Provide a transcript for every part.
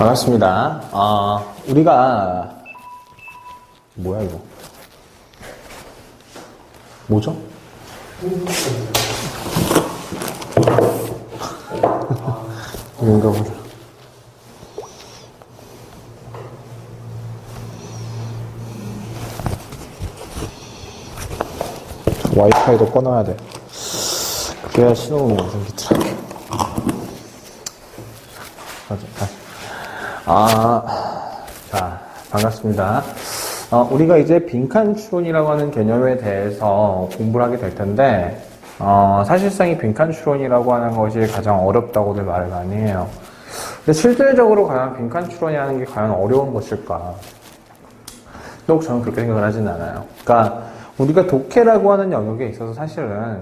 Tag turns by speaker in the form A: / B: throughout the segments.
A: 반갑습니다. 우리가 뭐야 이거? 뭐죠? 이건가 보자. 와이파이도 꺼놔야 돼. 그래야 신호가 생기더라. 자, 반갑습니다. 우리가 이제 빈칸 추론이라고 하는 개념에 대해서 공부를 하게 될 텐데, 사실상 이 빈칸 추론이라고 하는 것이 가장 어렵다고들 말을 많이 해요. 근데 실질적으로 과연 빈칸 추론이 하는 게 과연 어려운 것일까? 또 저는 그렇게 생각을 하진 않아요. 그러니까, 우리가 독해라고 하는 영역에 있어서 사실은,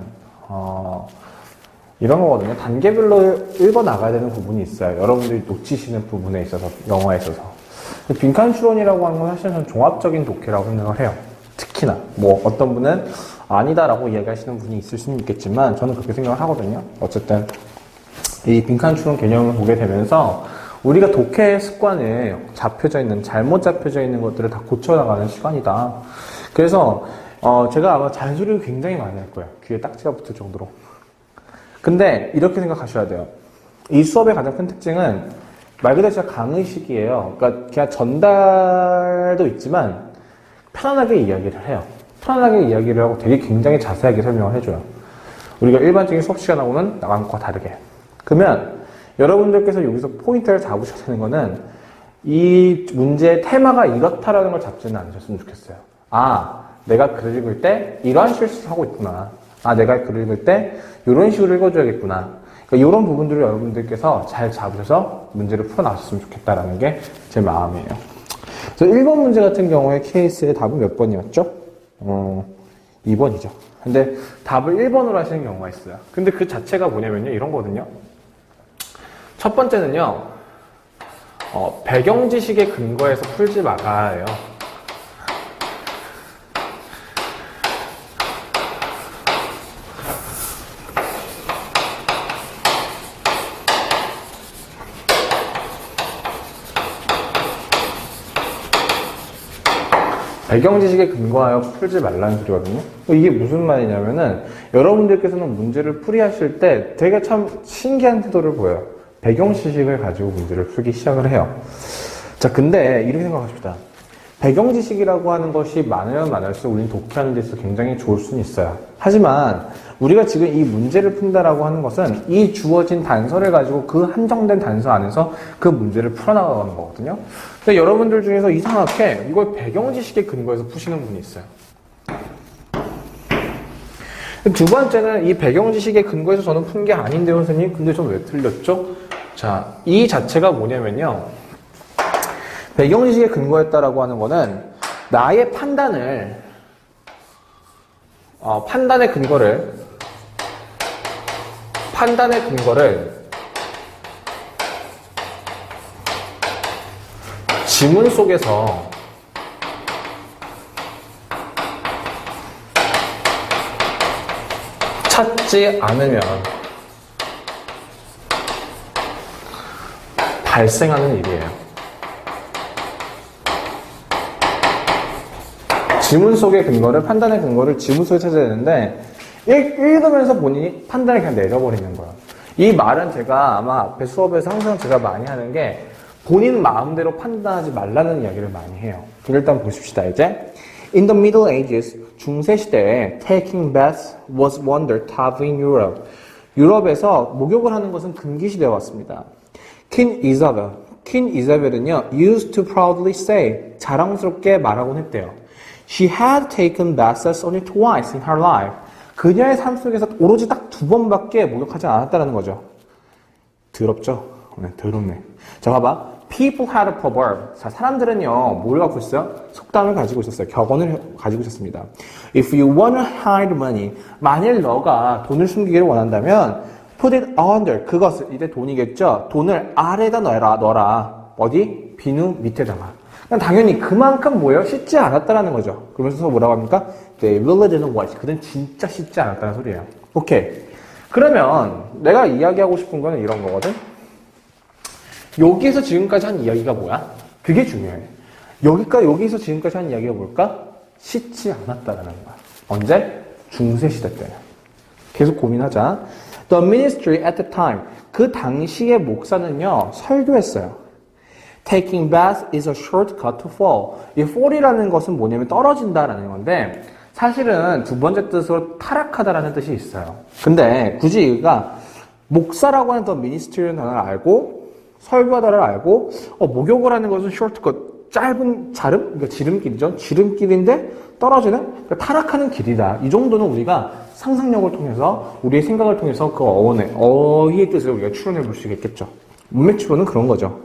A: 이런 거거든요. 단계별로 읽어 나가야 되는 부분이 있어요. 여러분들이 놓치시는 부분에 있어서, 영어에 있어서. 빈칸 추론이라고 하는 건 사실은 종합적인 독해라고 생각을 해요. 특히나. 뭐, 어떤 분은 아니다라고 이야기하시는 분이 있을 수는 있겠지만, 저는 그렇게 생각을 하거든요. 어쨌든, 이 빈칸 추론 개념을 보게 되면서, 우리가 독해 습관에 잡혀져 있는, 잘못 잡혀져 있는 것들을 다 고쳐나가는 시간이다. 그래서, 제가 아마 잔소리를 굉장히 많이 할 거예요. 귀에 딱지가 붙을 정도로. 근데 이렇게 생각하셔야 돼요. 이 수업의 가장 큰 특징은 말 그대로 진짜 강의식이에요. 그러니까 그냥 전달도 있지만 편안하게 이야기를 해요. 편안하게 이야기를 하고 되게 굉장히 자세하게 설명을 해줘요. 우리가 일반적인 수업 시간하고는 나간 것과 다르게. 그러면 여러분들께서 여기서 포인트를 잡으셔야 되는 거는 이 문제의 테마가 이렇다라는 걸 잡지는 않으셨으면 좋겠어요. 내가 글을 읽을 때 이러한 실수를 하고 있구나. 내가 글을 읽을 때 이런 식으로 읽어줘야겠구나. 그러니까 이런 부분들을 여러분들께서 잘 잡으셔서 문제를 풀어나왔으면 좋겠다라는 게 제 마음이에요. 그래서 1번 문제 같은 경우에 케이스의 답은 몇 번이었죠? 2번이죠. 근데 답을 1번으로 하시는 경우가 있어요. 근데 그 자체가 뭐냐면요. 이런 거거든요. 첫 번째는요. 배경 지식에 근거해서 풀지 마가예요. 배경 지식에 근거하여 풀지 말라는 소리거든요. 이게 무슨 말이냐면은 여러분들께서는 문제를 풀이하실 때 되게 참 신기한 태도를 보여요. 배경 지식을 가지고 문제를 풀기 시작을 해요. 자, 근데 이렇게 생각하십시다. 배경 지식이라고 하는 것이 많으면 많을수록 우리는 독해하는 데 있어서 굉장히 좋을 수는 있어요. 하지만 우리가 지금 이 문제를 푼다라고 하는 것은 이 주어진 단서를 가지고 그 한정된 단서 안에서 그 문제를 풀어나가는 거거든요. 근데 여러분들 중에서 이상하게 이걸 배경 지식에 근거해서 푸시는 분이 있어요. 두 번째는 이 배경 지식에 근거해서 저는 푼 게 아닌데요, 선생님. 근데 전 왜 틀렸죠? 자, 이 자체가 뭐냐면요. 배경 지식에 근거했다라고 하는 거는 나의 판단의 근거를 지문 속에서 찾지 않으면 발생하는 일이에요. 지문 속의 근거를, 판단의 근거를 지문 속에 찾아야 되는데 읽으면서 본인이 판단을 그냥 내려버리는 거예요. 이 말은 제가 아마 앞에 수업에서 항상 제가 많이 하는 게 본인 마음대로 판단하지 말라는 이야기를 많이 해요. 일단 보십시다. 이제 In the Middle Ages, 중세 시대에 taking baths was wonder top in Europe. 유럽에서 목욕을 하는 것은 금기 시대에 왔습니다. Queen Isabel은요, used to proudly say, 자랑스럽게 말하곤 했대요. She had taken baths only twice in her life. 그녀의 삶 속에서 오로지 딱 2번밖에 목욕하지 않았다는 거죠. 더럽죠? 네, 더럽네. 자, 봐봐. People had a proverb. 자, 사람들은요, 뭘 갖고 있어요? 속담을 가지고 있었어요. 격언을 가지고 있었습니다. If you want to hide money, 만일 너가 돈을 숨기기를 원한다면, put it under. 그것을, 이제 돈이겠죠? 돈을 아래에다 넣어라. 어디? 비누 밑에다가. 당연히 그만큼 뭐예요? 씻지 않았다라는 거죠. 그러면서 뭐라고 합니까? They really didn't wash. 그는 진짜 씻지 않았다는 소리예요. 오케이. 그러면 내가 이야기하고 싶은 거는 이런 거거든. 여기에서 지금까지 한 이야기가 뭐야? 그게 중요해. 여기서 지금까지 한 이야기가 뭘까? 씻지 않았다라는 거야. 언제? 중세시대 때는. 계속 고민하자. The ministry at the time. 그 당시의 목사는요, 설교했어요. Taking bath is a shortcut to fall. 이 fall이라는 것은 뭐냐면 떨어진다라는 건데, 사실은 두 번째 뜻으로 타락하다라는 뜻이 있어요. 근데 굳이 이가 목사라고 하는 the ministry라는 단어를 알고, 설교하다를 알고, 목욕을 하는 것은 shortcut. 짧은 그러니까 지름길이죠. 지름길인데 떨어지는 그러니까 타락하는 길이다. 이 정도는 우리가 상상력을 통해서 우리의 생각을 통해서 그 어휘의 뜻을 우리가 추론해 볼 수 있겠죠. 문맥 추론은 그런 거죠.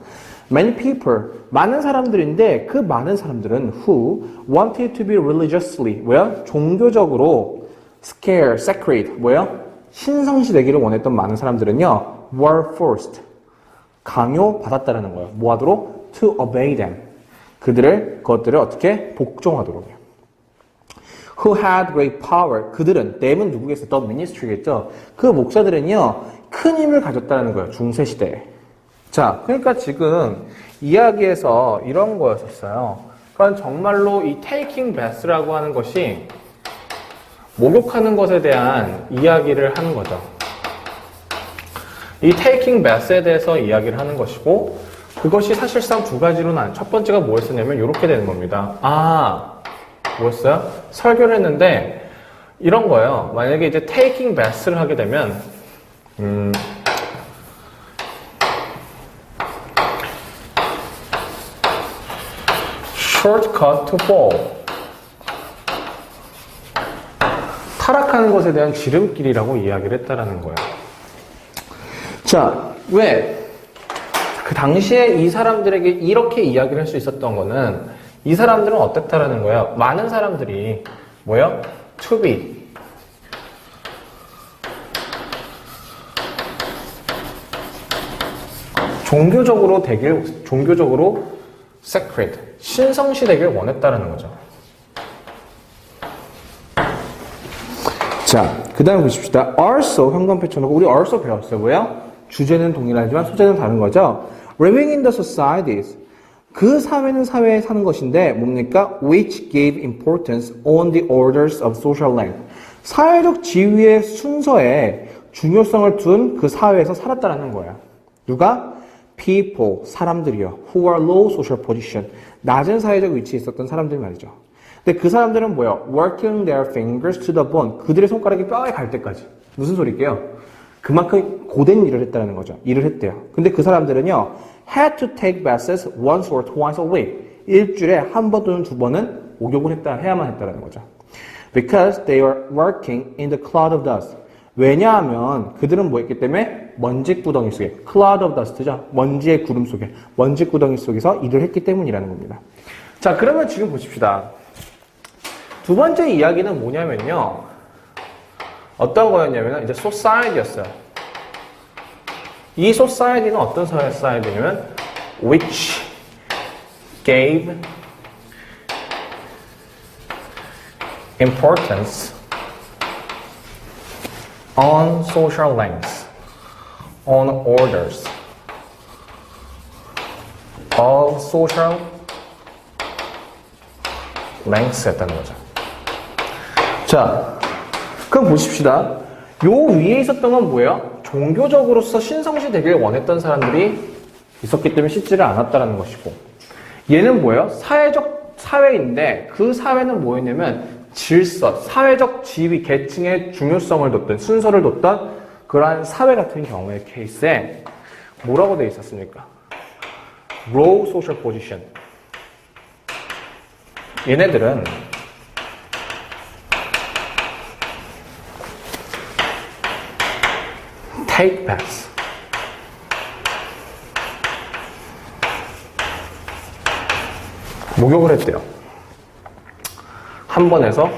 A: Many people, 많은 사람들인데 그 많은 사람들은 who wanted to be religiously, 뭐야? 종교적으로 sacred, 뭐야? 신성시되기를 원했던 많은 사람들은요, were forced, 강요받았다는 거예요. 뭐 하도록? To obey them. 그것들을 어떻게 복종하도록요. Who had great power. 그들은 them은 누구겠어? The ministry겠죠. 그 목사들은요 큰 힘을 가졌다는 거예요. 중세 시대에. 자, 그러니까 지금 이야기에서 이런 거였었어요. 그러니까 정말로 이 taking bath라고 하는 것이 목욕하는 것에 대한 이야기를 하는 거죠. 이 taking bath에 대해서 이야기를 하는 것이고. 그것이 사실상 두 가지로는 첫 번째가 뭐였었냐면 이렇게 되는 겁니다. 뭐였어요? 설교를 했는데 이런 거예요. 만약에 이제 taking bath를 하게 되면 shortcut to fall. 타락하는 것에 대한 지름길이라고 이야기를 했다라는 거예요. 자, 왜? 그 당시에 이 사람들에게 이렇게 이야기를 할 수 있었던 거는 이 사람들은 어땠다라는 거예요. 많은 사람들이 뭐예요? To be 종교적으로 sacred 신성시 되길 원했다라는 거죠. 자, 그 다음에 보십시다. also 현관 펼쳐놓고 우리 also 배웠어요. 뭐야? 주제는 동일하지만 소재는 다른 거죠. Living in the societies. 그 사회는 사회에 사는 것인데 뭡니까? Which gave importance on the orders of social rank. 사회적 지위의 순서에 중요성을 둔 그 사회에서 살았다라는 거예요. 누가? People, 사람들이요. Who are low social position. 낮은 사회적 위치에 있었던 사람들 말이죠. 근데 그 사람들은 뭐예요? Working their fingers to the bone. 그들의 손가락이 뼈에 갈 때까지. 무슨 소리게요? 그만큼 고된 일을 했다는 거죠. 일을 했대요. 근데 그 사람들은요, had to take baths once or twice a week. 일주일에 한 번 또는 두 번은 목욕을 해야만 했다는 거죠. Because they were working in the cloud of dust. 왜냐하면 그들은 뭐 했기 때문에 먼지 구덩이 속에, cloud of dust죠. 먼지의 구름 속에, 먼지 구덩이 속에서 일을 했기 때문이라는 겁니다. 자, 그러면 지금 보십시다. 두 번째 이야기는 뭐냐면요. 어떤 거였냐면 이제 society였어요. 이 society는 어떤 society냐면 which gave importance on social ranks, on orders of social ranks 했다는 거죠. 자, 그럼 보십시다. 요 위에 있었던 건 뭐예요? 종교적으로서 신성시 되길 원했던 사람들이 있었기 때문에 씻지를 않았다는 것이고, 얘는 뭐예요? 사회인데 그 사회는 뭐였냐면 질서, 사회적 지위, 계층의 중요성을 뒀던, 순서를 뒀던 그러한 사회 같은 경우의 케이스에 뭐라고 되어 있었습니까? Low social position. 얘네들은 take baths. 목욕을 했대요. 한 번에서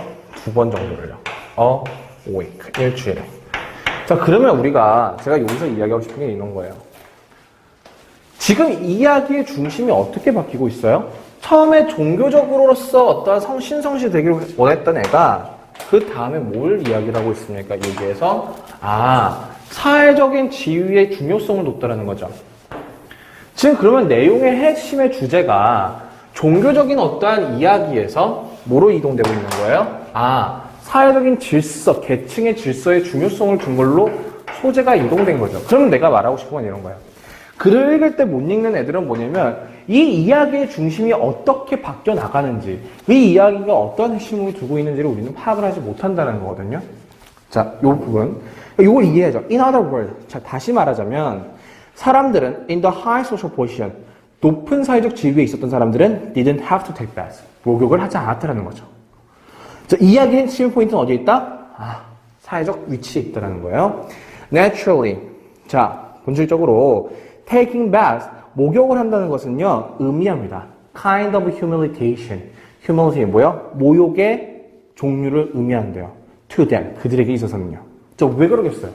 A: 두 번 정도를요. A week. 일주일에. 자, 그러면 제가 여기서 이야기하고 싶은 게 이런 거예요. 지금 이야기의 중심이 어떻게 바뀌고 있어요? 처음에 종교적으로서 어떠한 신성시 되기를 원했던 애가 그 다음에 뭘 이야기를 하고 있습니까? 여기에서 사회적인 지위의 중요성을 뒀다라는 거죠. 지금 그러면 내용의 핵심의 주제가 종교적인 어떠한 이야기에서 뭐로 이동되고 있는 거예요? 사회적인 질서, 계층의 질서의 중요성을 둔 걸로 소재가 이동된 거죠. 그러면 내가 말하고 싶은 건 이런 거예요. 글을 읽을 때 못 읽는 애들은 뭐냐면 이 이야기의 중심이 어떻게 바뀌어 나가는지, 이 이야기가 어떤 핵심을 두고 있는지를 우리는 파악을 하지 못한다는 거거든요. 자, 요 부분. 요걸 이해하죠. In other words, 자, 다시 말하자면 사람들은 in the high social position, 높은 사회적 지위에 있었던 사람들은 didn't have to take baths. 목욕을 하지 않았다는 거죠. 자, 이야기의 핵심 포인트는 어디에 있다? 사회적 위치에 있다는 거예요. Naturally. 자, 본질적으로 taking baths, 목욕을 한다는 것은요, 의미합니다. kind of humiliation. humility 뭐요? 모욕의 종류를 의미한대요. to them. 그들에게 있어서는요. 자, 왜 그러겠어요?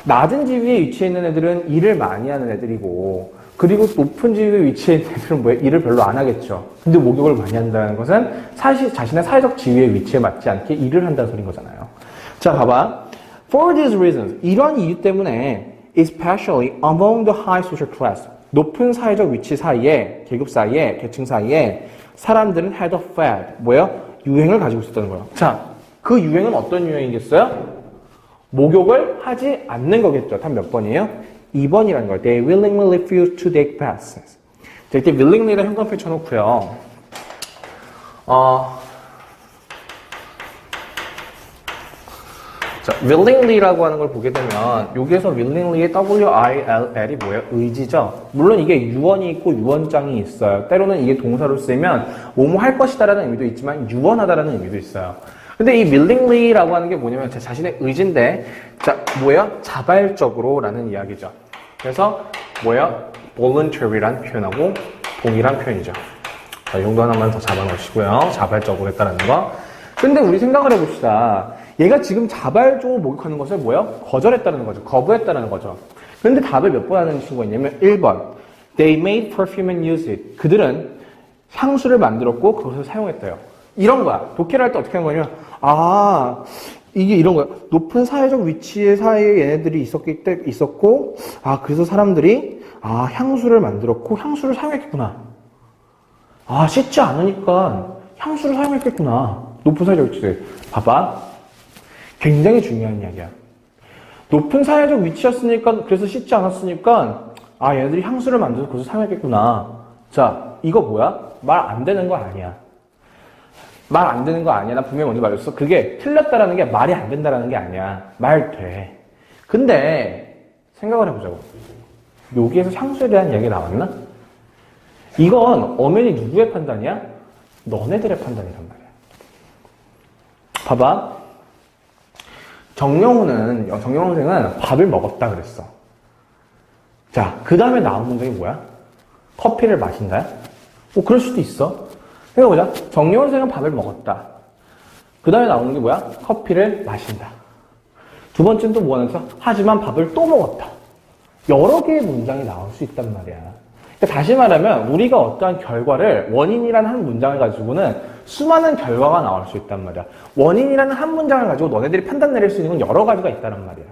A: 낮은 지위에 위치해 있는 애들은 일을 많이 하는 애들이고, 그리고 높은 지위에 위치해 있는 애들은 뭐예요? 일을 별로 안 하겠죠. 근데 목욕을 많이 한다는 것은 사실 자신의 사회적 지위의 위치에 맞지 않게 일을 한다는 소린 거잖아요. 자, 봐봐. For these reasons, 이런 이유 때문에 especially among the high social class, 높은 사회적 위치 사이에, 계급 사이에, 계층 사이에 사람들은 had a fad, 뭐예요? 유행을 가지고 있었다는 거예요. 자, 그 유행은 어떤 유행이겠어요? 목욕을 하지 않는 거겠죠. 답 몇 번이에요? 2번이라는 거예요. They willingly refuse to take baths. 자, 이때 willingly를 형광펜 쳐놓고요. 자, willingly라고 하는 걸 보게 되면 여기에서 willingly의 W-I-L-L이 뭐예요? 의지죠. 물론 이게 유언이 있고 유언장이 있어요. 때로는 이게 동사로 쓰이면 뭐뭐 할 것이다라는 의미도 있지만 유언하다라는 의미도 있어요. 근데 이 willingly라고 하는 게 뭐냐면 제 자신의 의지인데, 자, 뭐예요? 자발적으로라는 이야기죠. 그래서 뭐예요? voluntary란 표현하고 동일한 표현이죠. 자, 이 정도 하나만 더 잡아놓으시고요. 자발적으로 했다는 거. 근데 우리 생각을 해봅시다. 얘가 지금 자발적으로 목욕하는 것을 뭐예요? 거절했다는 거죠. 거부했다는 거죠. 그런데 답을 몇 번 하는 친구가 있냐면 1번. They made perfume and used it. 그들은 향수를 만들었고 그것을 사용했대요. 이런 거야. 독해를 할 때 어떻게 하는 거냐면 이게 이런 거야. 높은 사회적 위치의 사이에 얘네들이 있었고 그래서 사람들이 향수를 만들었고 향수를 사용했겠구나. 씻지 않으니까 향수를 사용했겠구나. 높은 사회적 위치에. 봐봐. 굉장히 중요한 이야기야. 높은 사회적 위치였으니까, 그래서 씻지 않았으니까, 얘네들이 향수를 만들어서 그것을 사용했겠구나. 자, 이거 뭐야? 말 안 되는 거 아니야. 말 안 되는 거 아니야. 나 분명히 먼저 말했어. 그게 틀렸다라는 게 말이 안 된다라는 게 아니야. 말 돼. 근데, 생각을 해보자고. 여기에서 향수에 대한 이야기가 나왔나? 이건 엄연히 누구의 판단이야? 너네들의 판단이란 말이야. 봐봐. 정영훈 선생은 밥을 먹었다 그랬어. 자, 그 다음에 나온 문장이 뭐야? 커피를 마신다야? 그럴 수도 있어. 생각해보자. 정영훈 선생은 밥을 먹었다. 그 다음에 나오는 게 뭐야? 커피를 마신다. 두 번째는 또 뭐가 나왔어? 하지만 밥을 또 먹었다. 여러 개의 문장이 나올 수 있단 말이야. 그러니까 다시 말하면 우리가 어떠한 결과를 원인이라는 한 문장을 가지고는 수많은 결과가 나올 수 있단 말이야. 원인이라는 한 문장을 가지고 너네들이 판단 내릴 수 있는 건 여러 가지가 있다는 말이야.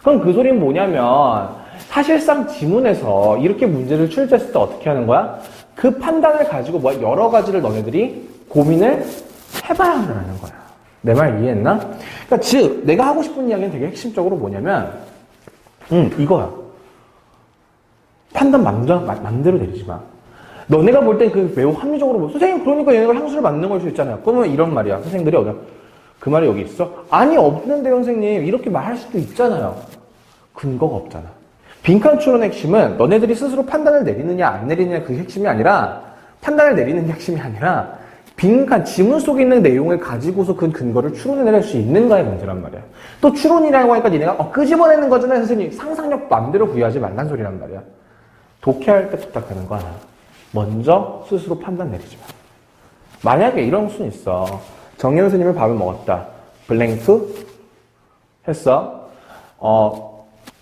A: 그럼 그 소리는 뭐냐면 사실상 지문에서 이렇게 문제를 출제했을 때 어떻게 하는 거야? 그 판단을 가지고 여러 가지를 너네들이 고민을 해봐야 한다는 거야. 내 말 이해했나? 그러니까 즉 내가 하고 싶은 이야기는 되게 핵심적으로 뭐냐면 이거야. 판단 맘대로 내리지 마. 너네가 볼 땐 그 매우 합리적으로 선생님 그러니까 얘네가 향수를 만드는 걸 수 있잖아요. 그러면 이런 말이야. 선생님들이 그 말이 여기 있어? 아니 없는데 선생님 이렇게 말할 수도 있잖아요. 근거가 없잖아. 빈칸 추론의 핵심은 너네들이 스스로 판단을 내리느냐 안 내리느냐 그 핵심이 아니라 판단을 내리는 게 핵심이 아니라 빈칸 지문 속에 있는 내용을 가지고서 그 근거를 추론해낼 수 있는가의 문제란 말이야. 또 추론이라고 하니까 니네가 끄집어내는 거잖아요. 선생님 상상력 맘대로 부여하지 말란 소리란 말이야. 독해할 때 부탁하는 거 하나. 먼저 스스로 판단 내리지 마. 만약에 이런 수는 있어. 정예훈 스님은 밥을 먹었다. 블랭크 했어.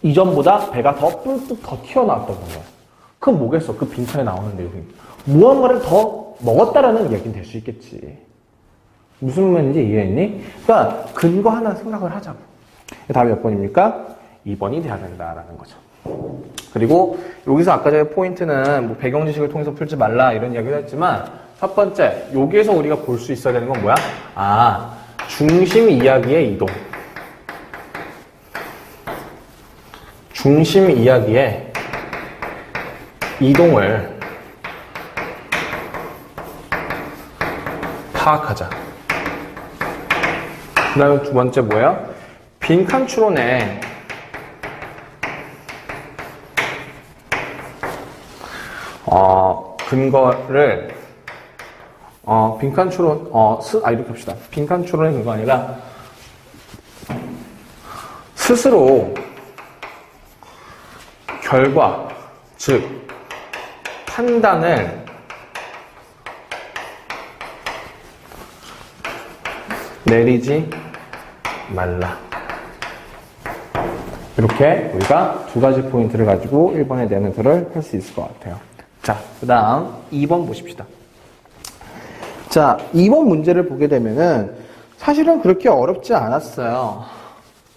A: 이전보다 배가 더 뿔뚝 더 튀어나왔던 거야. 그건 뭐겠어? 그 빈칸에 나오는 내용이. 무언가를 더 먹었다라는 이야기는 될 수 있겠지. 무슨 말인지 이해했니? 그러니까 근거 하나 생각을 하자고. 다음에 몇 번입니까? 2번이 돼야 된다라는 거죠. 그리고 여기서 아까 전에 포인트는 뭐 배경 지식을 통해서 풀지 말라 이런 이야기를 했지만 첫 번째, 여기에서 우리가 볼 수 있어야 되는 건 뭐야? 아, 중심 이야기의 이동. 중심 이야기의 이동을 파악하자. 그 다음에 두 번째 뭐예요? 빈칸 추론에 근거를 빈칸 추론 이렇게 합시다. 빈칸 추론의 근거 아니라 스스로 결과, 즉 판단을 내리지 말라. 이렇게 우리가 두 가지 포인트를 가지고 1번의 내는서를 할 수 있을 것 같아요. 자, 그 다음 2번 보십시다. 자, 2번 문제를 보게 되면은 사실은 그렇게 어렵지 않았어요.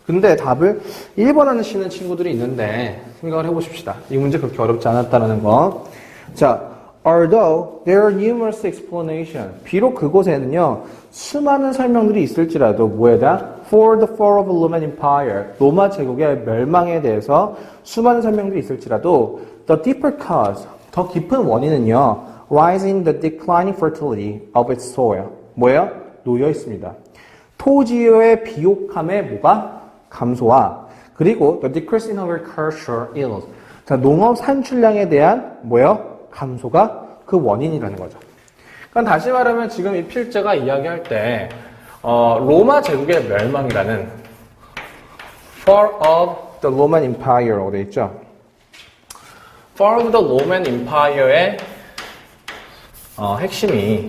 A: 근데 답을 1번 하는 시는 친구들이 있는데 생각을 해보십시다. 이 문제 그렇게 어렵지 않았다는 거. 자, although there are numerous explanations. 비록 그곳에는요, 수많은 설명들이 있을지라도 뭐에 대한 for the fall of the Roman Empire. 로마 제국의 멸망에 대해서 수많은 설명들이 있을지라도 the deeper cause. 더 깊은 원인은요, lies in the declining fertility of its soil. 뭐예요? 놓여 있습니다. 토지의 비옥함의 뭐가? 감소와 그리고 the decrease in agricultural yields. 자, 농업 산출량에 대한 뭐예요? 감소가 그 원인이라는 거죠. 그러니까 다시 말하면 지금 이 필자가 이야기할 때 로마 제국의 멸망이라는 fall of the Roman Empire라고 되어 있죠. fall of the Roman Empire의 핵심이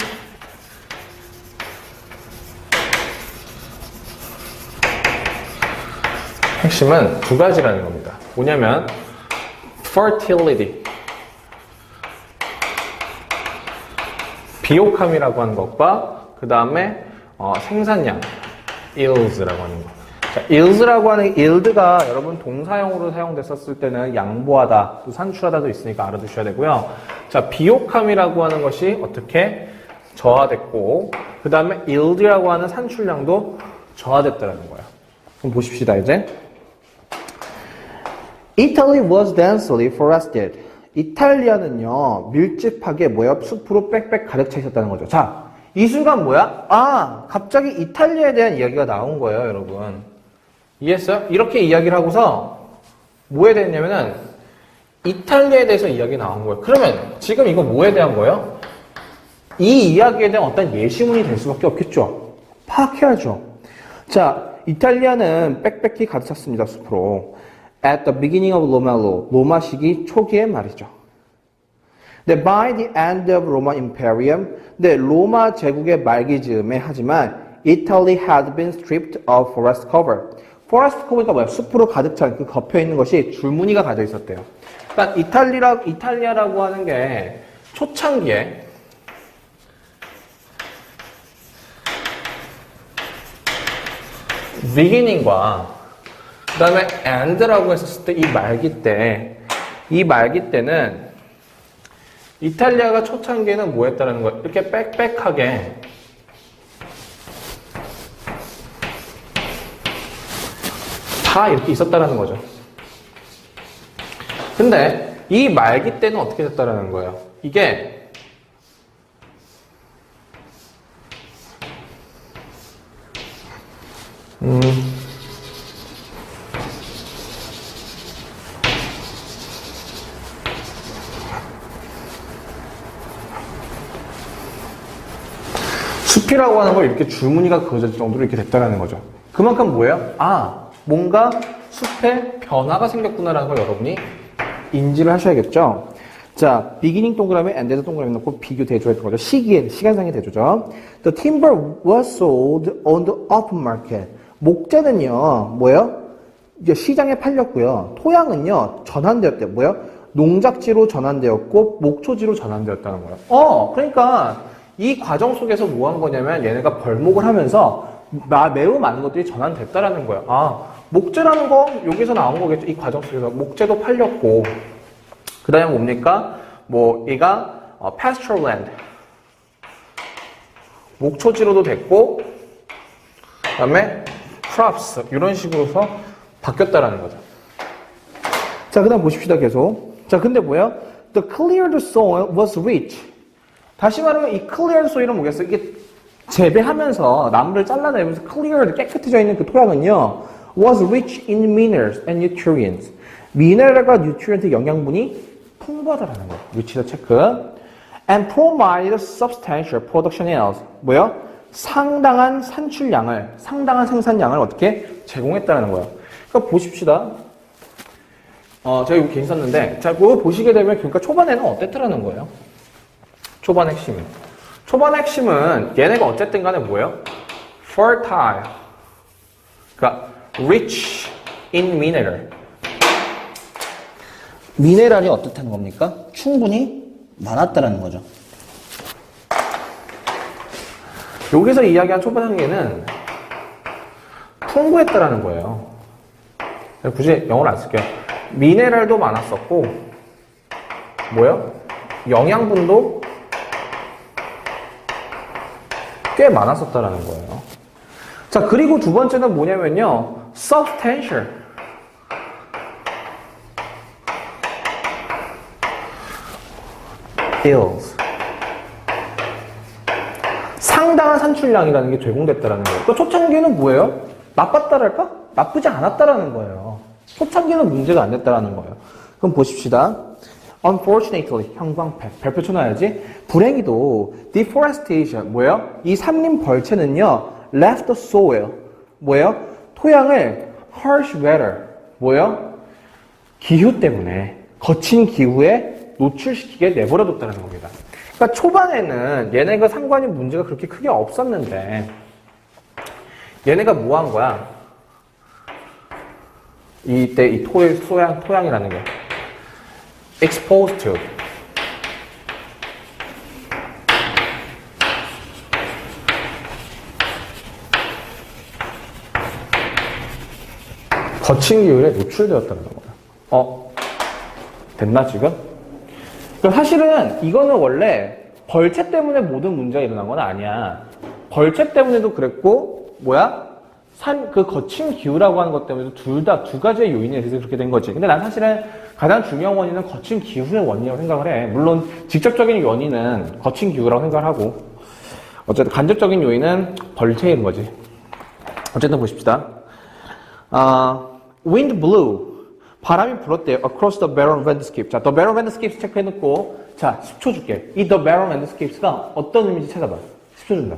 A: 핵심은 두 가지라는 겁니다. 뭐냐면 fertility, 비옥함이라고 하는 것과 그 다음에 생산량, yields라고 하는 것. 자, yield라고 하는 yield가 여러분 동사형으로 사용됐었을 때는 양보하다, 또 산출하다도 있으니까 알아두셔야 되고요. 자, 비옥함이라고 하는 것이 어떻게 저하됐고, 그 다음에 yield라고 하는 산출량도 저하됐다는 거예요. 그럼 보십시다 이제. Italy was densely forested. 이탈리아는요, 밀집하게 뭐야? 숲으로 빽빽 가득 차 있었다는 거죠. 자, 이 순간 뭐야? 아, 갑자기 이탈리아에 대한 이야기가 나온 거예요, 여러분. 이해했어요? 이렇게 이야기를 하고서 뭐에 대했냐면은 이탈리아에 대해서 이야기 나온 거예요. 그러면 지금 이거 뭐에 대한 거예요? 이 이야기에 대한 어떤 예시문이 될 수밖에 없겠죠. 파악해야죠. 자, 이탈리아는 빽빽히 가득 찼습니다, 숲으로. At the beginning of Roman 로마 시기 초기에 말이죠. 네, by the end of Roman Imperium, 네, 로마 제국의 말기 즈음에 하지만 Italy had been stripped of forest cover. forest cover가 뭐야? 숲으로 가득 찬 그 덮여 있는 것이 줄무늬가 가져 있었대요. 그러니까 이탈리아라고 하는 게 초창기에 beginning과 그 다음에 end라고 했었을 때 이 말기 때는 이탈리아가 초창기에는 뭐 했다는 거예요? 이렇게 빽빽하게 다 이렇게 있었다는 거죠. 근데 이 말기 때는 어떻게 됐다는 거예요? 이게 숲이라고 하는 걸 이렇게 줄무늬가 그어질 정도로 이렇게 됐다는 거죠. 그만큼 뭐예요? 아, 뭔가 숲에 변화가 생겼구나라는 걸 여러분이 인지를 하셔야겠죠. 자, beginning 동그라미, end에서 동그라미 넣고 비교 대조했던 거죠. 시간상의 대조죠. The timber was sold on the open market. 목재는요, 뭐예요? 이제 시장에 팔렸고요. 토양은요, 전환되었대요. 뭐예요? 농작지로 전환되었고, 목초지로 전환되었다는 거예요. 그러니까 이 과정 속에서 뭐 한 거냐면 얘네가 벌목을 하면서 매우 많은 것들이 전환됐다라는 거예요. 아, 목재라는 거 여기서 나온 거겠죠. 이 과정 속에서 목재도 팔렸고 그 다음에 뭡니까? 뭐 얘가 pasture land 목초지로도 됐고 그 다음에 crops 이런 식으로서 바뀌었다라는 거죠. 자, 그 다음 보십시다 계속. 자, 근데 뭐야? The cleared soil was rich. 다시 말하면 이 cleared soil은 뭐겠어요? 이게 재배하면서 나무를 잘라내면서 cleared 깨끗해져 있는 그 토양은요 was rich in minerals and nutrients. 미네랄과 뉴트리언트 영양분이 풍부하다라는 거예요. 위치도 체크. And provide substantial production yields. 뭐요? 상당한 산출량을, 상당한 생산량을 어떻게 제공했다는 거예요. 그러니까 보십시다. 제가 이거 괜히 썼는데, 자, 그거 보시게 되면, 그러니까 초반에는 어땠더라는 거예요? 초반 핵심은. 초반 핵심은 얘네가 어쨌든 간에 뭐예요? fertile. 그러니까 rich in mineral. 미네랄이 어떻다는 겁니까? 충분히 많았다라는 거죠. 여기서 이야기한 초반 단계는 풍부했다라는 거예요. 굳이 영어를 안 쓸게요. 미네랄도 많았었고, 뭐요? 영양분도 꽤 많았었다라는 거예요. 자, 그리고 두 번째는 뭐냐면요. substantial. yields. 상당한 산출량이라는 게 제공됐다라는 거예요. 또 초창기는 뭐예요? 나빴다랄까? 나쁘지 않았다라는 거예요. 초창기는 문제가 안 됐다라는 거예요. 그럼 보십시다. Unfortunately, 형광펜. 별표 쳐놔야지. 불행히도 deforestation, 뭐예요? 이 산림 벌채는요, left the soil, 뭐예요? 토양을 harsh weather, 뭐예요? 기후 때문에, 거친 기후에 노출시키게 내버려뒀다는 겁니다. 그러니까 초반에는 얘네가 상관이 문제가 그렇게 크게 없었는데, 얘네가 뭐 한 거야? 이때 이 토양이라는 게 exposed to 거친 기후에 노출되었다는 거야. 됐나 지금? 그러니까 사실은 이거는 원래 벌채 때문에 모든 문제가 일어난 건 아니야. 벌채 때문에도 그랬고 뭐야? 그 거친 기후라고 하는 것 때문에도 둘 다 두 가지의 요인에 의해서 그렇게 된 거지. 근데 난 사실은 가장 중요한 원인은 거친 기후의 원인이라고 생각을 해. 물론 직접적인 원인은 거친 기후라고 생각을 하고 어쨌든 간접적인 요인은 벌채인 거지. 어쨌든 보십시다. Wind blew. 바람이 불었대요. Across the barren landscape. 자, the barren landscape 체크해놓고 자, 10초 줄게. 이 the barren landscapes가 어떤 의미인지 찾아봐. 10초 준다.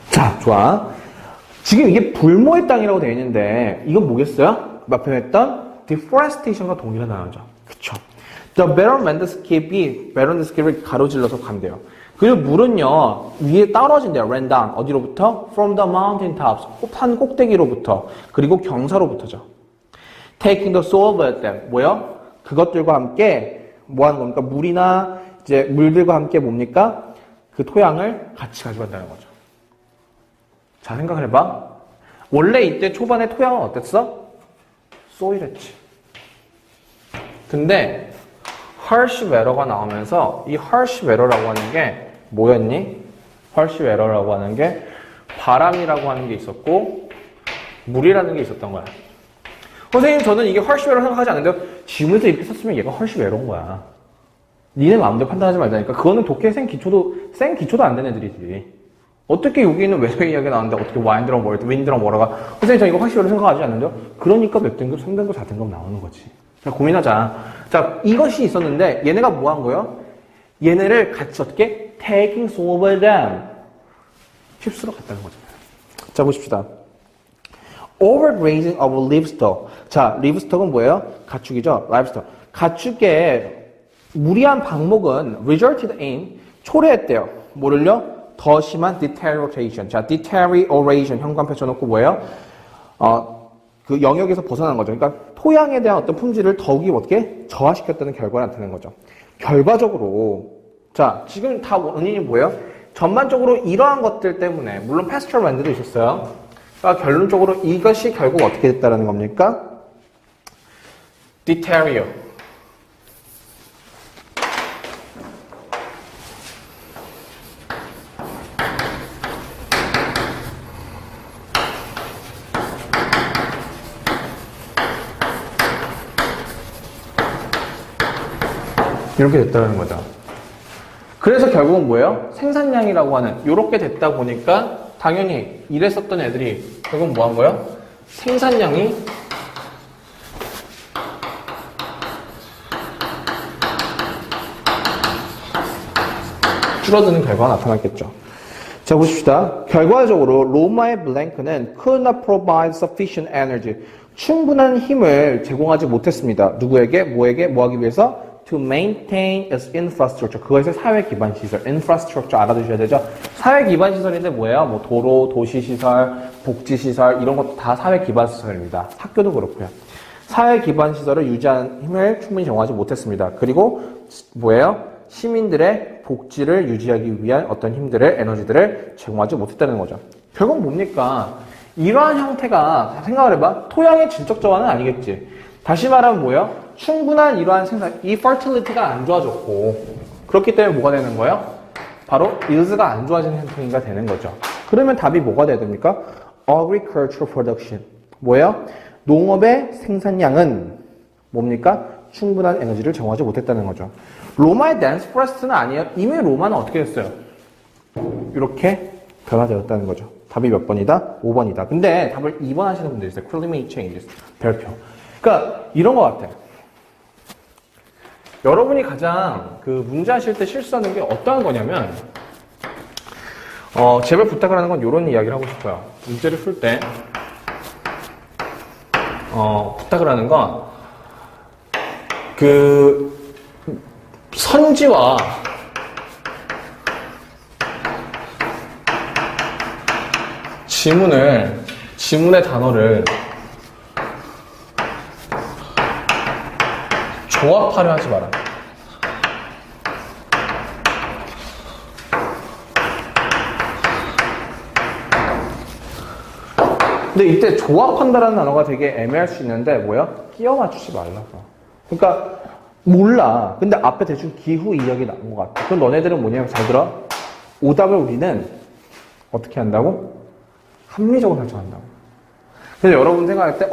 A: 자, 좋아. 지금 이게 불모의 땅이라고 되어 있는데 이건 뭐겠어요? 앞에 했던 deforestation과 동일한 단어죠. 그쵸? The barren landscape이 barren landscape를 가로질러서 간대요. 그리고 물은요 위에 떨어진대요. ran down. 어디로부터? From the mountain tops. 산 꼭대기로부터. 그리고 경사로부터죠. Taking the soil with them. 뭐요? 그것들과 함께 뭐 하는 겁니까? 물이나 이제 물들과 함께 뭡니까? 그 토양을 같이 가져간다는 거죠. 자, 생각을 해봐. 원래 이때 초반에 토양은 어땠어? 소일했지. 근데 harsh weather가 나오면서 이 harsh weather라고 하는 게 뭐였니? harsh weather라고 하는 게 바람이라고 하는 게 있었고 물이라는 게 있었던 거야. 선생님, 저는 이게 harsh weather 생각하지 않는데요. 지문에서 이렇게 썼으면 얘가 harsh weather인 거야. 니네 마음대로 판단하지 말자니까. 그거는 독해 생 기초도 안 된 애들이지. 어떻게 여기는 웨더 이야기가 나오는데 어떻게 윈드랑 뭐라가 선생님 저 이거 확실히 생각하지 않는데요? 그러니까 몇 등급, 3등급, 4등급 나오는 거지. 자, 고민하자. 자, 이것이 있었는데 얘네가 뭐 한 거예요? 얘네를 같이 어떻게? taking over them. 휩쓸어 갔다는 거잖아요. 자, 보십시다. overgrazing of livestock. 자, livestock은 뭐예요? 가축이죠? livestock. 가축의 무리한 방목은 resulted in 초래했대요. 뭐를요? 더 심한 deterioration. 자, deterioration 현관 펼쳐놓고 뭐예요? 그 영역에서 벗어난 거죠. 그러니까 토양에 대한 어떤 품질을 더욱이 어떻게 저하시켰다는 결과가 나타나는 거죠. 결과적으로 자, 지금 다 원인이 뭐예요? 전반적으로 이러한 것들 때문에, 물론 패스처럴 랜드도 있었어요. 그러니까 결론적으로 이것이 결국 어떻게 됐다는 겁니까? 디테리어. 이렇게 됐다는 거죠. 그래서 결국은 뭐예요? 생산량이라고 하는 이렇게 됐다 보니까 당연히 이랬었던 애들이 결국은 뭐 한 거예요? 생산량이 줄어드는 결과가 나타났겠죠. 자, 보십시다. 결과적으로 로마의 블랭크는 could not provide sufficient energy. 충분한 힘을 제공하지 못했습니다. 누구에게? 뭐에게? 뭐 하기 위해서? To maintain its infrastructure. 그것의 사회 기반 시설. infrastructure 알아두셔야 되죠. 사회 기반 시설인데 뭐예요? 뭐 도로, 도시 시설, 복지 시설 이런 것도 다 사회 기반 시설입니다. 학교도 그렇고요. 사회 기반 시설을 유지하는 힘을 충분히 제공하지 못했습니다. 그리고 뭐예요? 시민들의 복지를 유지하기 위한 어떤 힘들을, 에너지들을 제공하지 못했다는 거죠. 결국 뭡니까? 이러한 형태가 생각을 해봐. 토양의 질적 저하는 아니겠지. 다시 말하면 뭐예요? 충분한 이러한 생산, 이 fertility가 안 좋아졌고 그렇기 때문에 뭐가 되는 거예요? 바로 yield가 안 좋아지는 형태가 되는 거죠. 그러면 답이 뭐가 돼야 됩니까? Agricultural production. 뭐예요? 농업의 생산량은 뭡니까? 충분한 에너지를 제공하지 못했다는 거죠. 로마의 댄스 프레스트는 아니에요. 이미 로마는 어떻게 됐어요? 이렇게 변화되었다는 거죠. 답이 몇 번이다? 5번이다. 근데 답을 2번 하시는 분들이 있어요. Climate changes. 별표. 그러니까 이런 것 같아요. 여러분이 가장 그 문제 하실 때 실수하는 게 어떠한 거냐면 제발 부탁을 하는 건 이런 이야기를 하고 싶어요. 문제를 풀 때 부탁을 하는 건 그 선지와 지문의 단어를 조합하려 하지 마라. 근데 이때 조합한다라는 단어가 되게 애매할 수 있는데 뭐야? 끼워 맞추지 말라고. 그러니까 몰라. 근데 앞에 대충 기후 이야기 나온 것 같아. 그럼 너네들은 뭐냐면 잘 들어. 오답을 우리는 어떻게 한다고? 합리적으로 설정한다고. 그래서 여러분 생각할 때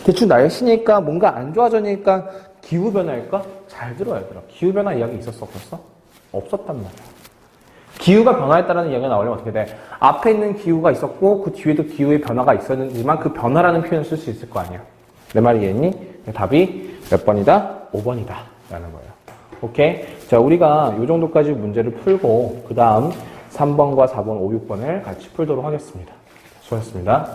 A: 대충 날씨니까 뭔가 안 좋아지니까 기후변화일까? 잘 들어야 들어. 기후변화 이야기 있었어? 없었어? 없었단 말이야. 기후가 변화했다는 이야기가 나오려면 어떻게 돼? 앞에 있는 기후가 있었고 그 뒤에도 기후의 변화가 있었지만 그 변화라는 표현을 쓸 수 있을 거 아니야. 내 말이 이해했니? 답이 몇 번이다? 5번이다 라는 거예요. 오케이? 자, 우리가 이 정도까지 문제를 풀고 그 다음 3번과 4번, 5, 6번을 같이 풀도록 하겠습니다. 수고하셨습니다.